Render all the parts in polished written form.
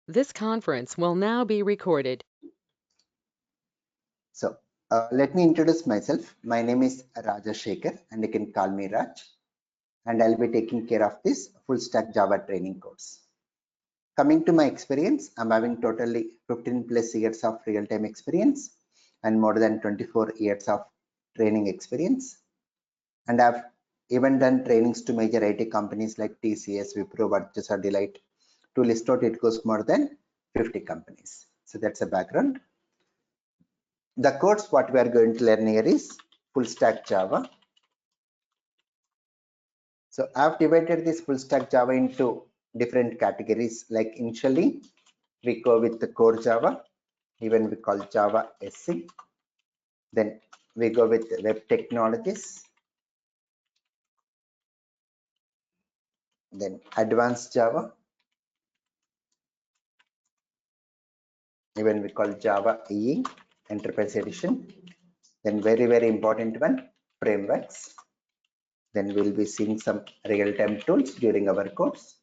This conference will now be recorded. So let me introduce myself. My name is Rajashekhar and you can call me Raj, and I'll be taking care of this full stack Java training course. Coming to my experience, I'm having totally 15 plus years of real-time experience and more than 24 years of training experience. And I've even done trainings to major IT companies like TCS, Wipro, Varchas, Delight. To list out, it goes more than 50 companies. So that's a background. The course what we are going to learn here is full stack Java. So I've divided this full stack Java into different categories. Like initially we go with the core Java, even we call Java SC. Then we go with web technologies, then advanced Java, even we call Java EE, Enterprise Edition. Then very important one, frameworks. Then we'll be seeing some real-time tools during our course,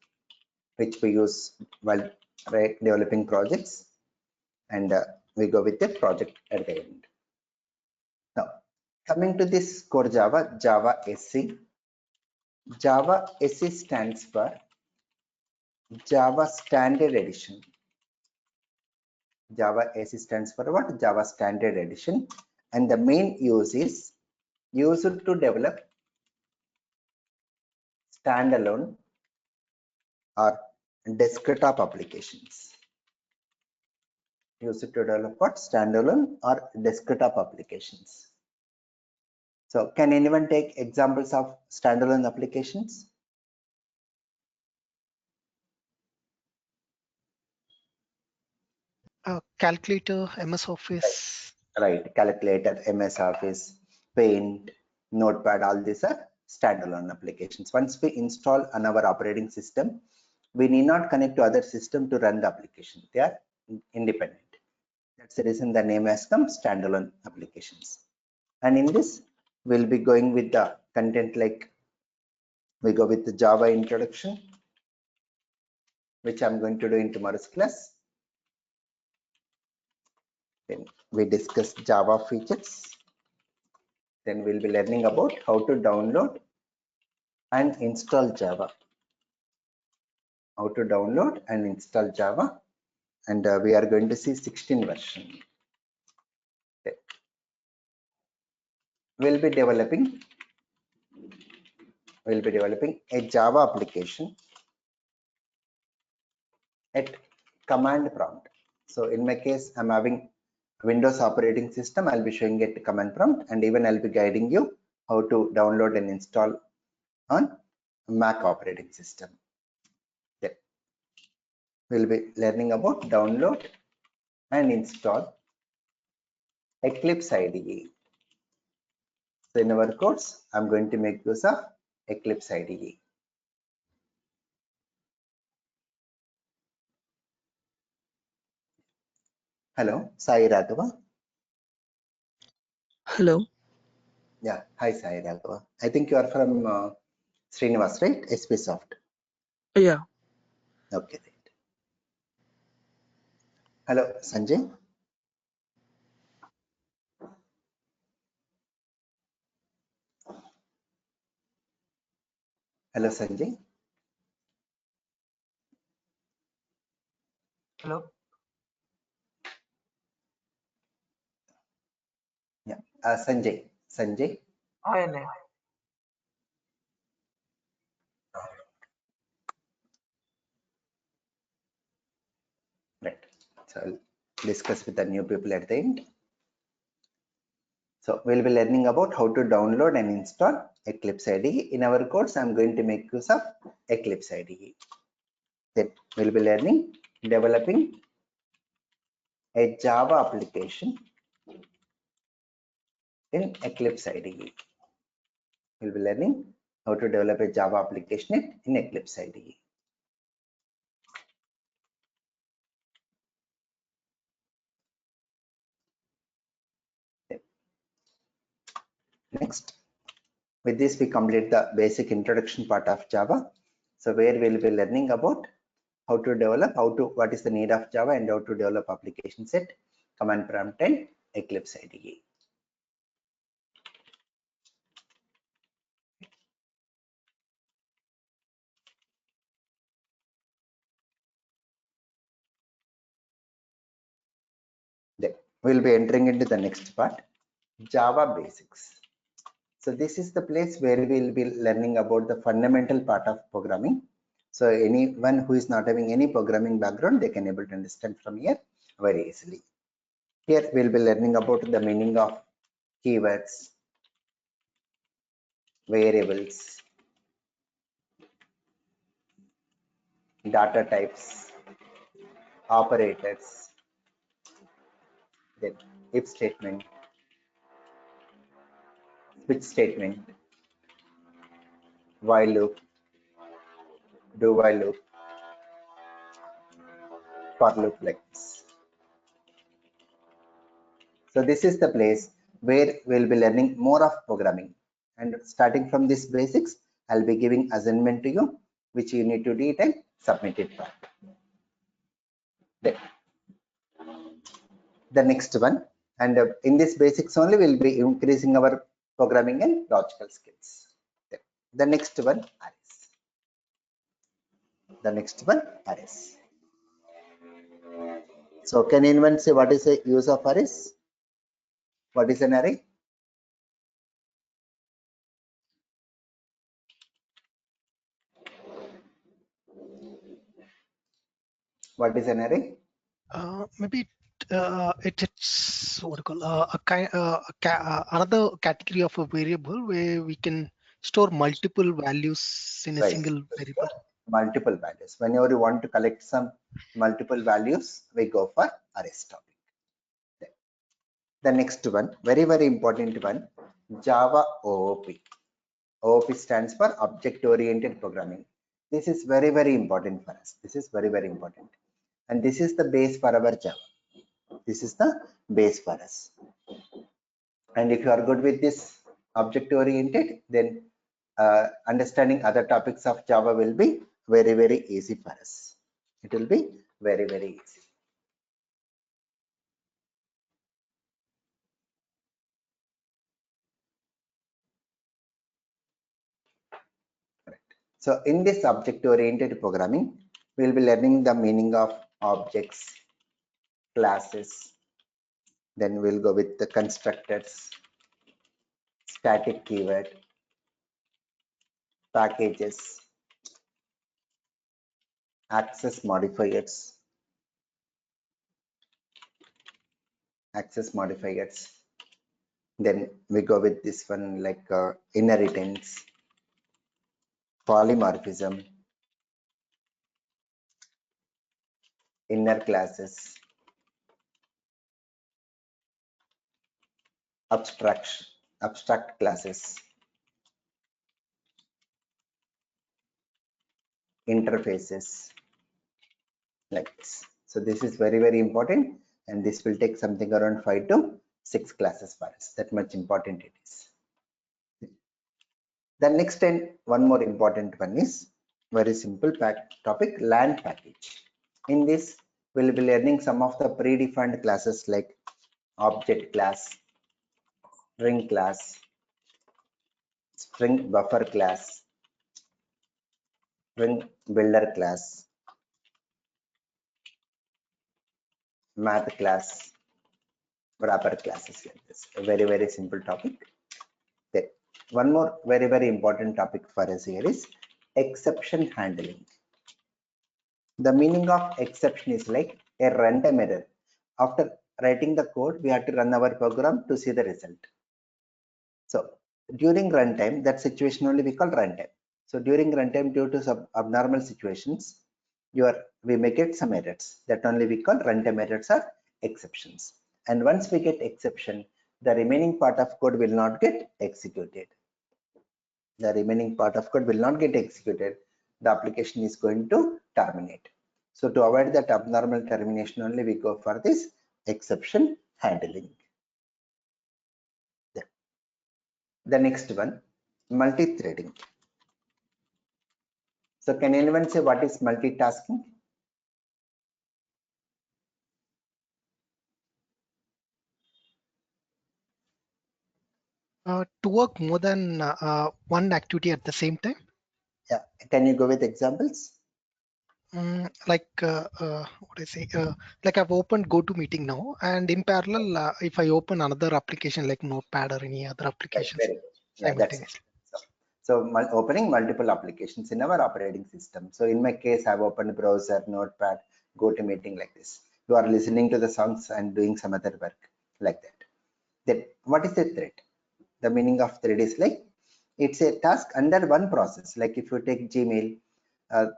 which we use while developing projects, and we go with the project at the end. Now, coming to this core Java, Java SC. Java SC stands for Java Standard Edition. Java SC stands for what? Java Standard Edition, and the main use is used to develop standalone or desktop applications. Used to develop what? Standalone or desktop applications. So can anyone take examples of standalone applications? Calculator, MS Office. Right, calculator, MS Office, Paint, Notepad, all these are standalone applications. Once we install on our operating system, we need not connect to other system to run the application. They are independent. That's the reason the name has come standalone applications. And in this, we'll be going with the content like we go with the Java introduction, which I'm going to do in tomorrow's class. Then we discuss Java features. Then we'll be learning about how to download and install Java. How to download and install Java. And we are going to see 16 version. Okay. We'll be developing a Java application at command prompt. So in my case, I'm having Windows operating system. I'll be showing it command prompt, and even I'll be guiding you how to download and install on Mac operating system. Then we'll be learning about download and install Eclipse IDE. So in our course, I'm going to make use of Eclipse IDE. Hello, Sai Raghava. Hello. Yeah, hi Sai Raghava. I think you are from Srinivas, right? SP Soft. Yeah. Okay, right. Hello, Sanjay. Hello, Sanjay. Hello. Yeah, Sanjay. Hi, Anne. Right. So I'll discuss with the new people at the end. So we'll be learning about how to download and install Eclipse IDE. In our course, I'm going to make use of Eclipse IDE. Then we'll be learning developing a Java application in Eclipse IDE. We'll be learning how to develop a Java application in Eclipse IDE. Next, with this we complete the basic introduction part of Java. So where we'll be learning about how to develop, what is the need of Java and how to develop application set, command prompt and Eclipse IDE. Then we'll be entering into the next part, Java basics. So this is the place where we will be learning about the fundamental part of programming. So anyone who is not having any programming background, they can able to understand from here very easily. Here we'll be learning about the meaning of keywords, variables, data types, operators, then if statement, switch statement, while loop, do while loop, for loop, like this. So this is the place where we'll be learning more of programming, and starting from this basics, I'll be giving assignment to you, which you need to do it and submit it back. Then the next one, and in this basics only we'll be increasing our programming and logical skills. Then the next one, arrays. The next one, arrays. So can anyone say what is the use of arrays? What is an array? What is an array? Maybe it's what do you call another category of a variable where we can store multiple values in a Right. single variable. Multiple values. Whenever you want to collect some multiple values, we go for arrays topic. The next one, very important one, Java OOP. OOP stands for object oriented programming. This is very important for us. This is very important, and this is the base for our Java. This is the base for us. And if you are good with this object oriented, then understanding other topics of Java will be very easy for us. It will be very easy. So in this object oriented programming, we will be learning the meaning of objects, classes, then we'll go with the constructors, static keyword, packages, access modifiers, then we go with this one like inheritance, polymorphism, inner classes, abstract classes, interfaces, like this. So this is very important, and this will take something around 5 to 6 classes for us. That much important it is. The next and one more important one is very simple topic, land package. In this, we'll be learning some of the predefined classes like object class, string class, string buffer class, string builder class, math class, wrapper classes, like this. A very simple topic. Then one more very important topic for us here is exception handling. The meaning of exception is like a runtime error. After writing the code, we have to run our program to see the result. So during runtime, that situation only we call runtime. So during runtime, due to some abnormal situations, we may get some errors. That only we call runtime errors or exceptions. And once we get exception, the remaining part of code will not get executed. The remaining part of code will not get executed. The application is going to terminate. So to avoid that abnormal termination only, we go for this exception handling. The next one, multi-threading. So can anyone say what is multitasking? To work more than one activity at the same time. Yeah, can you go with examples? Like what I say, like I've opened GoToMeeting now, and in parallel, if I open another application like Notepad or any other applications Very good. Yeah, that's it. simultaneously. So opening multiple applications in our operating system. So in my case, I've opened browser, Notepad, GoToMeeting like this. You are listening to the songs and doing some other work like that. Then what is a thread? The meaning of thread is like it's a task under one process. Like if you take Gmail,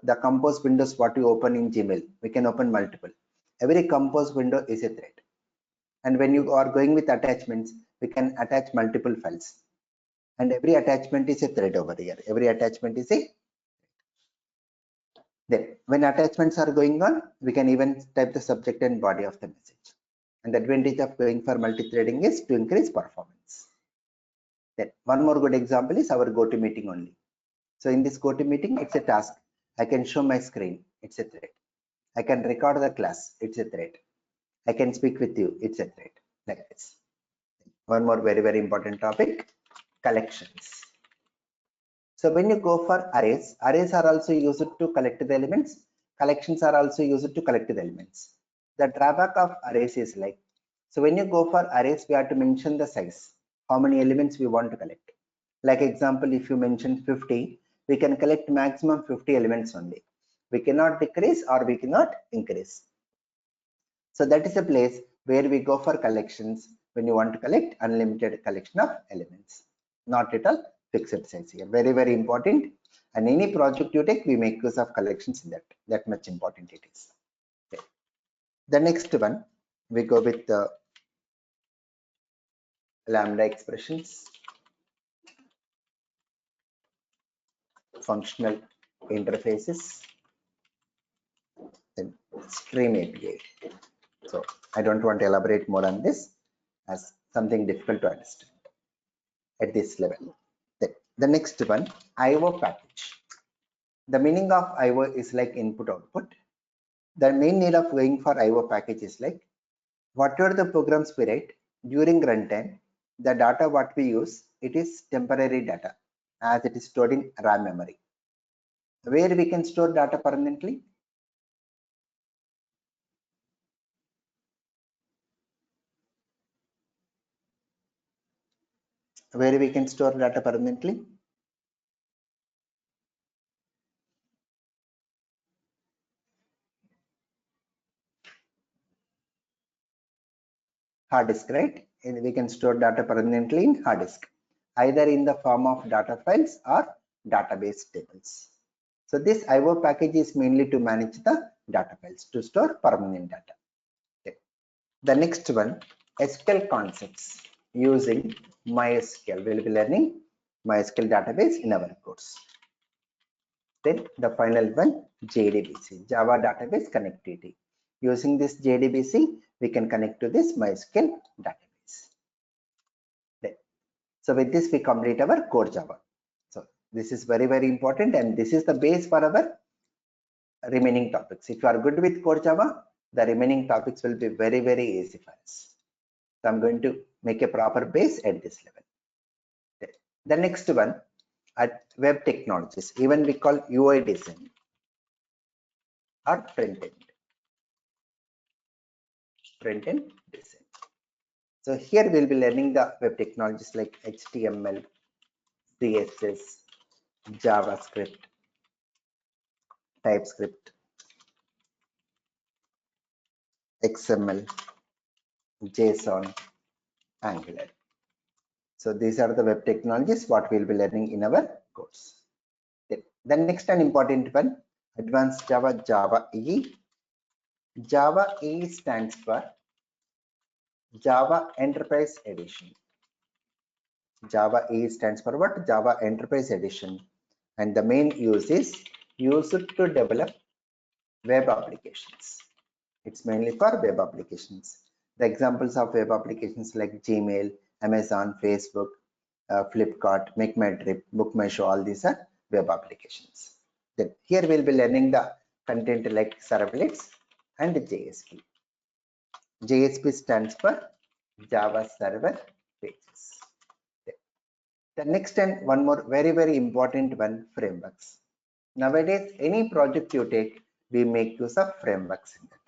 the compose windows what you open in Gmail, we can open multiple. Every compose window is a thread. And when you are going with attachments, we can attach multiple files. And every attachment is a thread over here. Every attachment is a then when attachments are going on, we can even type the subject and body of the message. And the advantage of going for multi-threading is to increase performance. Then one more good example is our GoToMeeting only. So in this GoToMeeting, it's a task. I can show my screen. It's a thread. I can record the class. It's a thread. I can speak with you. It's a thread. Like this. One more very important topic, collections. So when you go for arrays, arrays are also used to collect the elements. Collections are also used to collect the elements. The drawback of arrays is like, so when you go for arrays, we have to mention the size, how many elements we want to collect. Like example, if you mention 50, we can collect maximum 50 elements only. We cannot decrease or we cannot increase. So that is a place where we go for collections when you want to collect unlimited collection of elements, not at all fixed size here. Very important. And any project you take, we make use of collections in that much important it is. Okay. The next one, we go with the lambda expressions, functional interfaces, then stream API. So I don't want to elaborate more on this as something difficult to understand at this level. The next one, IO package. The meaning of IO is like input output. The main need of going for IO package is like whatever the programs we write during runtime, the data what we use, it is temporary data as it is stored in RAM memory. Where we can store data permanently? Where we can store data permanently? Hard disk, right? And we can store data permanently in hard disk, either in the form of data files or database tables. So this IO package is mainly to manage the data files, to store permanent data. Okay. The next one, SQL concepts using MySQL. We will be learning MySQL database in our course. Then the final one, JDBC, Java Database Connectivity. Using this JDBC, we can connect to this MySQL database. Then, so with this, we complete our core Java. So this is very important, and this is the base for our remaining topics. If you are good with core Java, the remaining topics will be very easy for us. So I'm going to make a proper base at this level. The next one, at web technologies, even we call UI design or front-end design. So here we'll be learning the web technologies like HTML, CSS, JavaScript, TypeScript, XML, JSON, Angular. So these are the web technologies what we'll be learning in our course. The next and important one, Advanced Java, Java EE. Java EE stands for Java Enterprise Edition. Java EE stands for what? Java Enterprise Edition. And the main use is used to develop web applications. It's mainly for web applications. The examples of web applications like Gmail, Amazon, Facebook, Flipkart, Make My Trip, Book My Show, all these are web applications. Then here we'll be learning the content like servlets and JSP. JSP stands for Java Server Pages. The next and one more very important one, frameworks. Nowadays, any project you take, we make use of frameworks in that.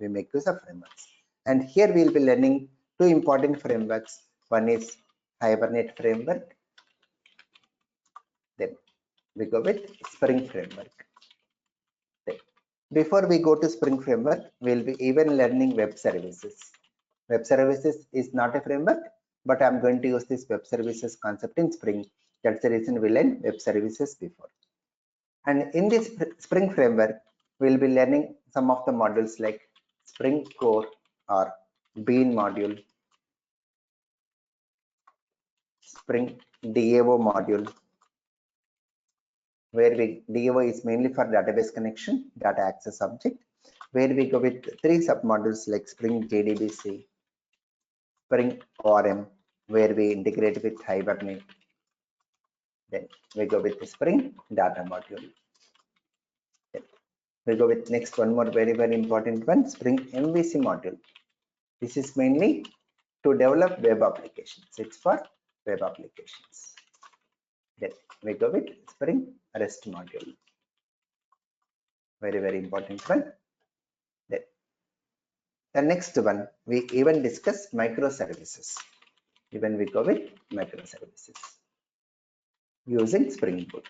We make use of frameworks. And here we will be learning two important frameworks. One is Hibernate framework. Then we go with Spring framework. Then, before we go to Spring framework, we will be even learning web services. Web services is not a framework, but I'm going to use this web services concept in Spring. That's the reason we learned web services before. And in this Spring framework, we'll be learning some of the modules like Spring Core or Bean module, Spring DAO module, where DAO is mainly for database connection, data access object, where we go with three submodules like Spring JDBC, Spring ORM, where we integrate with Hibernate. Then we go with the Spring data module. Then we go with next one more very important one, Spring MVC module. This is mainly to develop web applications. It's for web applications. Then we go with Spring REST module. Very important one. Then the next one, we even discuss microservices. Even we go with microservices using Spring Boot.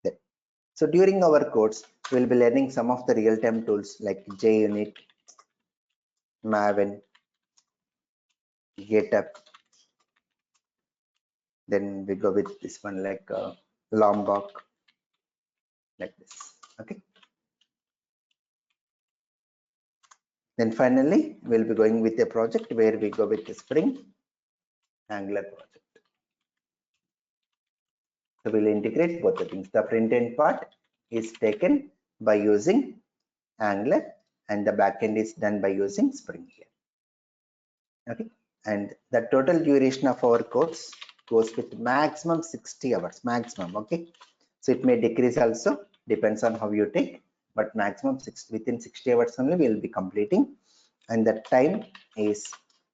Then, so during our course, we'll be learning some of the real-time tools like JUnit, Maven, GitHub. Then we go with this one like Lombok, like this. Okay. Then finally, we'll be going with a project where we go with the Spring Angular project. So we'll integrate both the things. The front end part is taken by using Angular and the backend is done by using Spring here. Okay. And the total duration of our course goes with maximum 60 hours, maximum. Okay. So it may decrease also, depends on how you take, but maximum within 60 hours only we will be completing. And the time is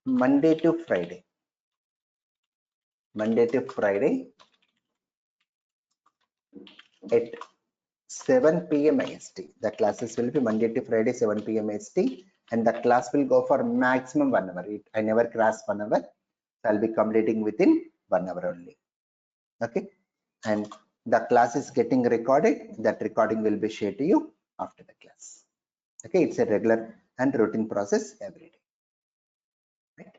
Monday to Friday. Monday to Friday at 7 p.m. IST. The classes will be Monday to Friday 7 p.m. IST, and the class will go for maximum 1 hour. I never cross 1 hour, so I'll be completing within 1 hour only. Okay, and the class is getting recorded. That recording will be shared to you after the class. Okay, it's a regular and routine process every day. Right.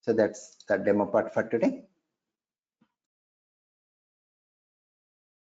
So that's the demo part for today.